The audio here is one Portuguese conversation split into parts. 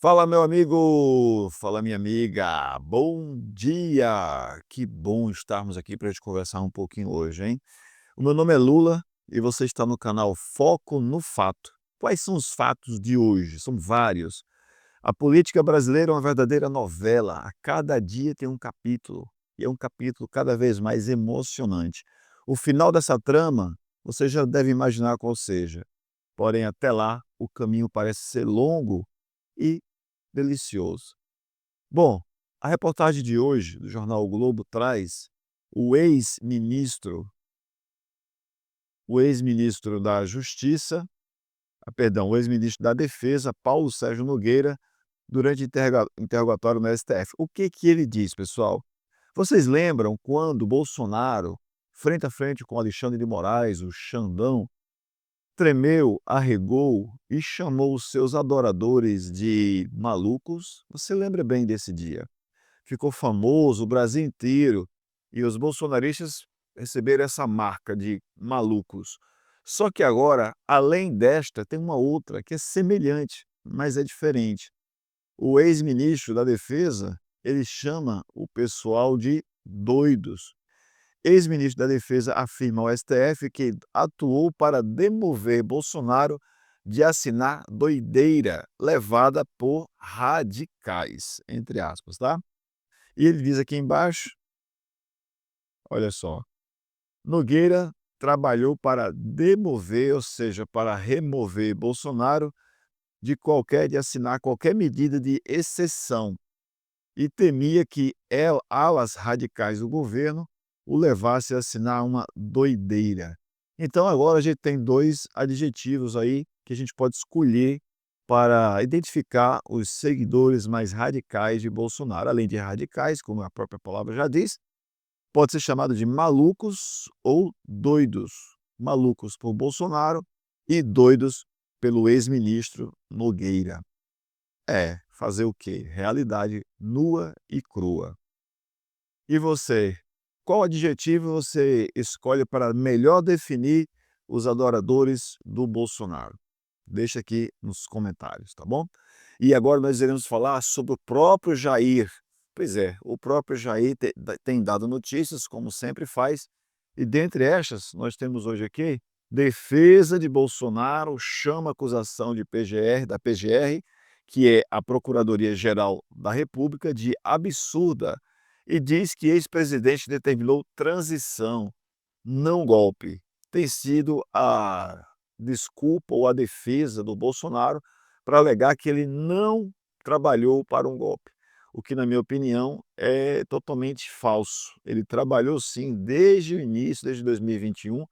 Fala, meu amigo! Fala, minha amiga! Bom dia! Que bom estarmos aqui para gente conversar um pouquinho hoje, hein? O meu nome é Lula e você está no canal Foco no Fato. Quais são os fatos de hoje? São vários. A política brasileira é uma verdadeira novela. A cada dia tem um capítulo, e é um capítulo cada vez mais emocionante. O final dessa trama, você já deve imaginar qual seja. Porém, até lá, o caminho parece ser longo e delicioso. Bom, a reportagem de hoje do jornal o Globo traz o ex-ministro o ex-ministro da Justiça, o ex-ministro da Defesa, Paulo Sérgio Nogueira, durante interrogatório no STF. O que que ele diz, pessoal? Vocês lembram quando Bolsonaro, frente a frente com Alexandre de Moraes, o Xandão, tremeu, arregou e chamou os seus adoradores de malucos? Você lembra bem desse dia? Ficou famoso, o Brasil inteiro, e os bolsonaristas receberam essa marca de malucos. Só que agora, além desta, tem uma outra que é semelhante, mas é diferente. O ex-ministro da Defesa, ele chama o pessoal de doidos. Ex-ministro da Defesa afirma ao STF que atuou para demover Bolsonaro de assinar doideira levada por radicais, entre aspas, tá? E ele diz aqui embaixo, olha só, Nogueira trabalhou para demover, ou seja, para remover Bolsonaro de assinar qualquer medida de exceção e temia que alas radicais do governo o levasse a assinar uma doideira. Então agora a gente tem 2 adjetivos aí que a gente pode escolher para identificar os seguidores mais radicais de Bolsonaro. Além de radicais, como a própria palavra já diz, pode ser chamado de malucos ou doidos. Malucos por Bolsonaro e doidos pelo ex-ministro Nogueira. É, fazer o quê? Realidade nua e crua. E você? Qual adjetivo você escolhe para melhor definir os adoradores do Bolsonaro? Deixa aqui nos comentários, tá bom? E agora nós iremos falar sobre o próprio Jair. Pois é, o próprio Jair tem dado notícias, como sempre faz, e dentre estas, nós temos hoje aqui, defesa de Bolsonaro chama acusação de da PGR, que é a Procuradoria-Geral da República, de absurda, e diz que ex-presidente determinou transição, não golpe. Tem sido a desculpa ou a defesa do Bolsonaro para alegar que ele não trabalhou para um golpe, o que, na minha opinião, é totalmente falso. Ele trabalhou sim desde o início, desde 2021,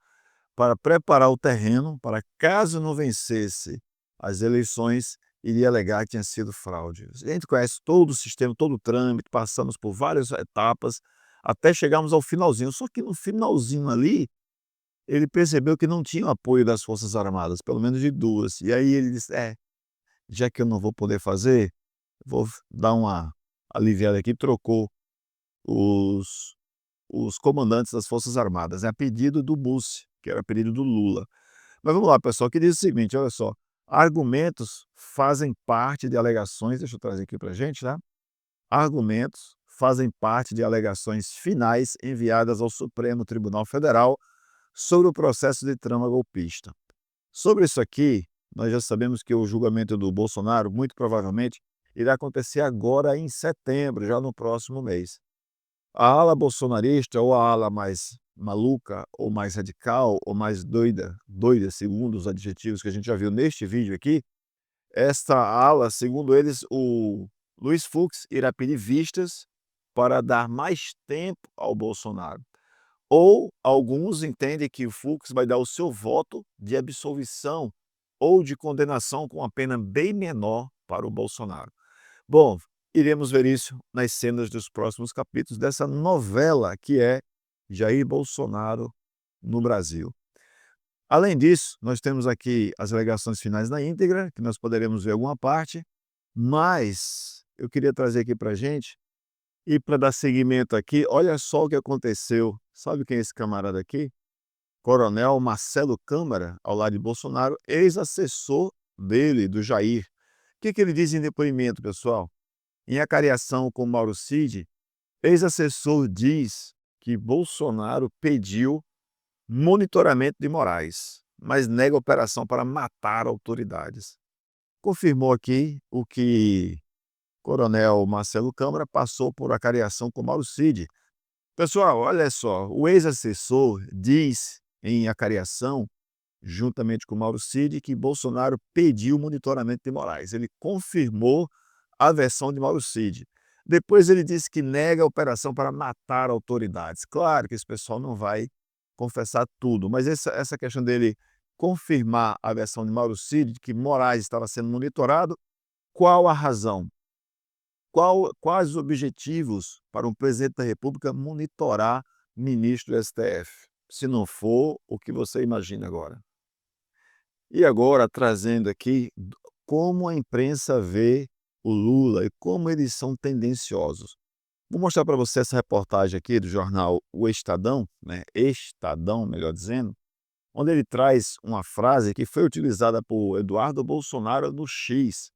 para preparar o terreno para, caso não vencesse as eleições, iria alegar que tinha sido fraude. A gente conhece todo o sistema, todo o trâmite, passamos por várias etapas até chegarmos ao finalzinho. Só que no finalzinho ali, ele percebeu que não tinha o apoio das Forças Armadas, pelo menos de 2. E aí ele disse: "É, já que eu não vou poder fazer, vou dar uma aliviada aqui", trocou os comandantes das Forças Armadas, a pedido do Mussi, que era pedido do Lula. Mas vamos lá, pessoal, que diz o seguinte, olha só, argumentos fazem parte de alegações, deixa eu trazer aqui para a gente, tá? Argumentos fazem parte de alegações finais enviadas ao Supremo Tribunal Federal sobre o processo de trama golpista. Sobre isso aqui, nós já sabemos que o julgamento do Bolsonaro, muito provavelmente, irá acontecer agora em setembro, já no próximo mês. A ala bolsonarista, ou a ala mais maluca, ou mais radical, ou mais doida, segundo os adjetivos que a gente já viu neste vídeo aqui, esta ala, segundo eles, o Luiz Fux irá pedir vistas para dar mais tempo ao Bolsonaro. Ou alguns entendem que o Fux vai dar o seu voto de absolvição ou de condenação com uma pena bem menor para o Bolsonaro. Bom, iremos ver isso nas cenas dos próximos capítulos dessa novela que é Jair Bolsonaro no Brasil. Além disso, nós temos aqui as alegações finais na íntegra, que nós poderemos ver alguma parte, mas eu queria trazer aqui para a gente, e para dar seguimento aqui, olha só o que aconteceu. Sabe quem é esse camarada aqui? Coronel Marcelo Câmara, ao lado de Bolsonaro, ex-assessor dele, do Jair. que ele diz em depoimento, pessoal? Em acariação com Mauro Cid, ex-assessor diz que Bolsonaro pediu monitoramento de Moraes, mas nega operação para matar autoridades. Confirmou aqui o que Coronel Marcelo Câmara passou por acariação com Mauro Cid. Pessoal, olha só, o ex-assessor diz em acariação, juntamente com Mauro Cid, que Bolsonaro pediu monitoramento de Moraes. Ele confirmou a versão de Mauro Cid. Depois ele disse que nega a operação para matar autoridades. Claro que esse pessoal não vai confessar tudo, mas essa questão dele confirmar a versão de Mauro Cid, de que Moraes estava sendo monitorado, qual a razão? Quais os objetivos para um presidente da República monitorar ministro do STF, se não for o que você imagina agora? E agora trazendo aqui como a imprensa vê o Lula e como eles são tendenciosos. Vou mostrar para você essa reportagem aqui do jornal O Estadão, né? Estadão, melhor dizendo, onde ele traz uma frase que foi utilizada por Eduardo Bolsonaro no X,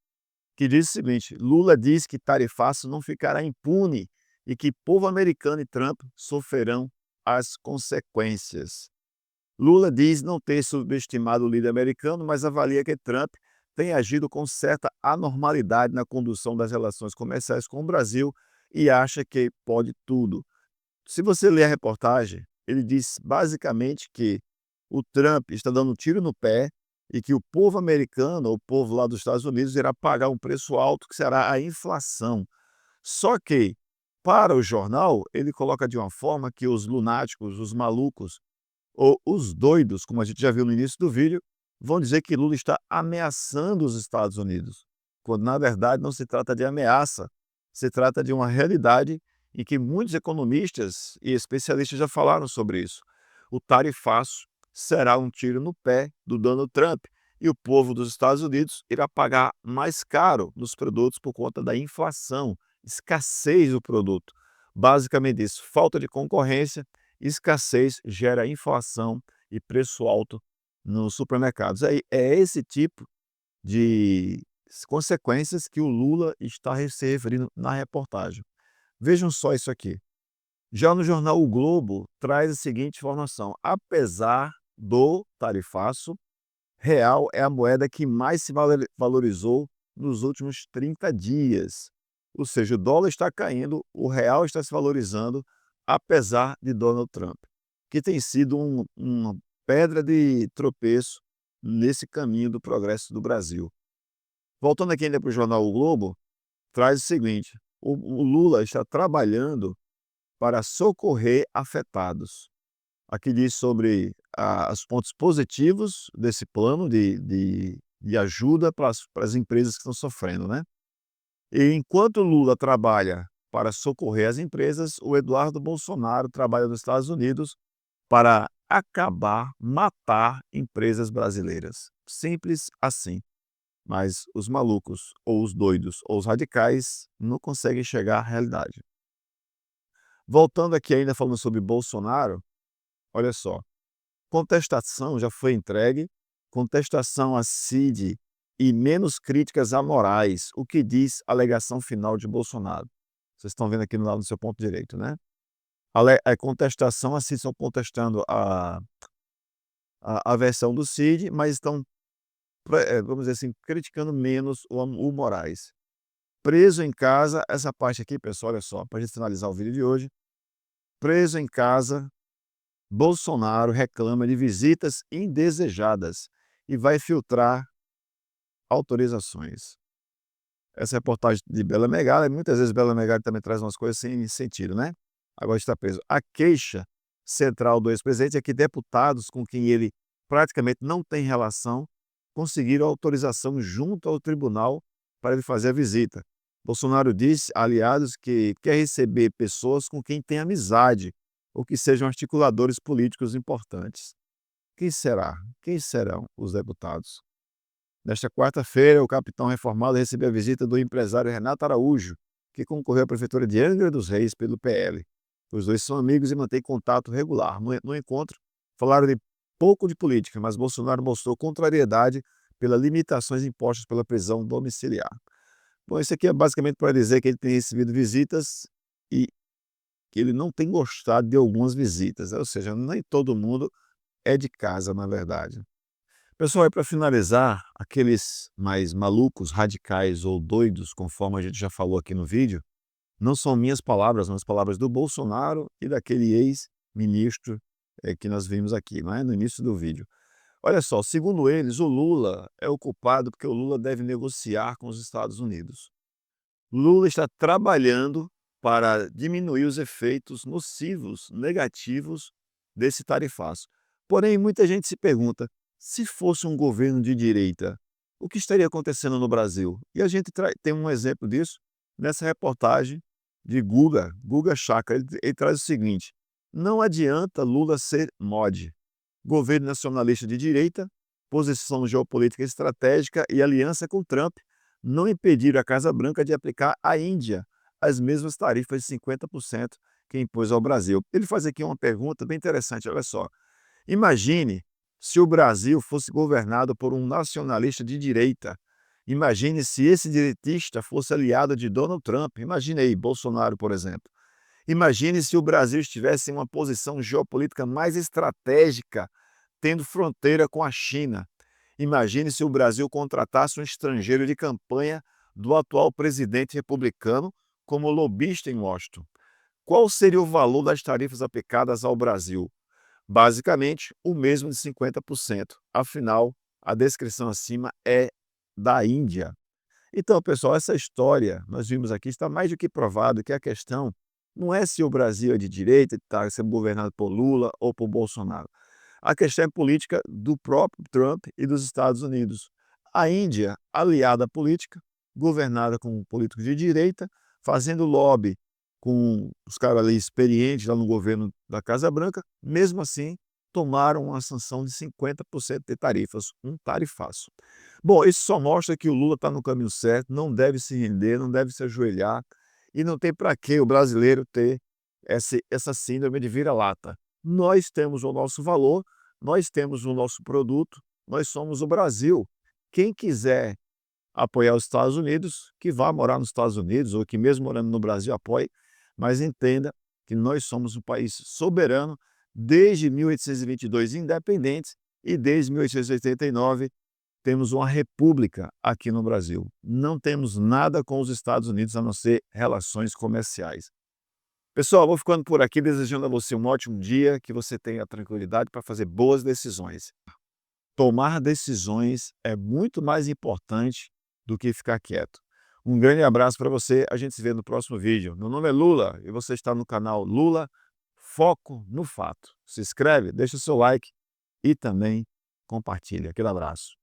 que diz o seguinte: Lula diz que tarifaço não ficará impune e que povo americano e Trump sofrerão as consequências. Lula diz não ter subestimado o líder americano, mas avalia que Trump tem agido com certa anormalidade na condução das relações comerciais com o Brasil e acha que pode tudo. Se você ler a reportagem, ele diz basicamente que o Trump está dando um tiro no pé e que o povo americano, o povo lá dos Estados Unidos, irá pagar um preço alto, que será a inflação. Só que, para o jornal, ele coloca de uma forma que os lunáticos, os malucos, ou os doidos, como a gente já viu no início do vídeo, vão dizer que Lula está ameaçando os Estados Unidos, quando na verdade não se trata de ameaça, se trata de uma realidade em que muitos economistas e especialistas já falaram sobre isso. O tarifaço será um tiro no pé do Donald Trump e o povo dos Estados Unidos irá pagar mais caro nos produtos por conta da inflação, escassez do produto. Basicamente isso, falta de concorrência, escassez gera inflação e preço alto nos supermercados. É esse tipo de consequências que o Lula está se referindo na reportagem. Vejam só isso aqui. Já no jornal O Globo, traz a seguinte informação: apesar do tarifaço, real é a moeda que mais se valorizou nos últimos 30 dias. Ou seja, o dólar está caindo, o real está se valorizando, apesar de Donald Trump, que tem sido uma pedra de tropeço nesse caminho do progresso do Brasil. Voltando aqui ainda para o jornal O Globo, traz o seguinte: o Lula está trabalhando para socorrer afetados. Aqui diz sobre os pontos positivos desse plano de ajuda para as empresas que estão sofrendo, né? E enquanto o Lula trabalha para socorrer as empresas, o Eduardo Bolsonaro trabalha nos Estados Unidos para acabar, matar empresas brasileiras. Simples assim. Mas os malucos, ou os doidos, ou os radicais não conseguem chegar à realidade. Voltando aqui ainda falando sobre Bolsonaro, olha só, contestação já foi entregue, contestação a Cid e menos críticas a Moraes, o que diz a alegação final de Bolsonaro. Vocês estão vendo aqui no lado do seu ponto direito, né? A contestação a Cid, estão contestando a versão do Cid, mas estão, vamos dizer assim, criticando menos o Moraes. Preso em casa, essa parte aqui, pessoal, olha só, para a gente finalizar o vídeo de hoje. Preso em casa, Bolsonaro reclama de visitas indesejadas e vai filtrar autorizações. Essa reportagem de Bela Megali, muitas vezes Bela Megali também traz umas coisas sem sentido, né? Agora está preso. A queixa central do ex-presidente é que deputados com quem ele praticamente não tem relação conseguiram autorização junto ao tribunal para ele fazer a visita. Bolsonaro disse a aliados que quer receber pessoas com quem tem amizade ou que sejam articuladores políticos importantes. Quem será? Quem serão os deputados? Nesta quarta-feira, o capitão reformado recebeu a visita do empresário Renato Araújo, que concorreu à prefeitura de Angra dos Reis pelo PL. Os dois são amigos e mantêm contato regular. No encontro, falaram de pouco de política, mas Bolsonaro mostrou contrariedade pelas limitações impostas pela prisão domiciliar. Bom, isso aqui é basicamente para dizer que ele tem recebido visitas e que ele não tem gostado de algumas visitas, ou seja, nem todo mundo é de casa, na verdade. Pessoal, e para finalizar, aqueles mais malucos, radicais ou doidos, conforme a gente já falou aqui no vídeo, não são minhas palavras, são as palavras do Bolsonaro e daquele ex-ministro que nós vimos aqui, não é? No início do vídeo. Olha só, segundo eles, o Lula é o culpado porque o Lula deve negociar com os Estados Unidos. Lula está trabalhando para diminuir os efeitos nocivos, negativos desse tarifaço. Porém, muita gente se pergunta, se fosse um governo de direita, o que estaria acontecendo no Brasil? E a gente tem um exemplo disso nessa reportagem de Guga Chakra. Ele traz o seguinte, não adianta Lula ser mod, governo nacionalista de direita, posição geopolítica estratégica e aliança com Trump não impediram a Casa Branca de aplicar à Índia as mesmas tarifas de 50% que impôs ao Brasil. Ele faz aqui uma pergunta bem interessante, olha só. Imagine se o Brasil fosse governado por um nacionalista de direita. Imagine se esse direitista fosse aliado de Donald Trump. Imagine aí, Bolsonaro, por exemplo. Imagine se o Brasil estivesse em uma posição geopolítica mais estratégica, tendo fronteira com a China. Imagine se o Brasil contratasse um estrangeiro de campanha do atual presidente republicano como lobista em Washington. Qual seria o valor das tarifas aplicadas ao Brasil? Basicamente, o mesmo de 50%. Afinal, a descrição acima é da Índia. Então, pessoal, essa história, nós vimos aqui, está mais do que provado que a questão não é se o Brasil é de direita, está sendo governado por Lula ou por Bolsonaro. A questão é política do próprio Trump e dos Estados Unidos. A Índia, aliada política, governada com políticos de direita, fazendo lobby com os caras ali experientes lá no governo da Casa Branca, mesmo assim tomaram uma sanção de 50% de tarifas, um tarifaço. Bom, isso só mostra que o Lula está no caminho certo, não deve se render, não deve se ajoelhar, e não tem para que o brasileiro ter essa síndrome de vira-lata. Nós temos o nosso valor, nós temos o nosso produto, nós somos o Brasil. Quem quiser apoiar os Estados Unidos, que vá morar nos Estados Unidos, ou que mesmo morando no Brasil apoie, mas entenda que nós somos um país soberano, desde 1822 independentes, e desde 1889 temos uma república aqui no Brasil. Não temos nada com os Estados Unidos a não ser relações comerciais. Pessoal, vou ficando por aqui desejando a você um ótimo dia, que você tenha tranquilidade para fazer boas decisões. Tomar decisões é muito mais importante do que ficar quieto. Um grande abraço para você, a gente se vê no próximo vídeo. Meu nome é Lula e você está no canal Lula Foco no Fato. Se inscreve, deixa o seu like e também compartilha. Aquele abraço.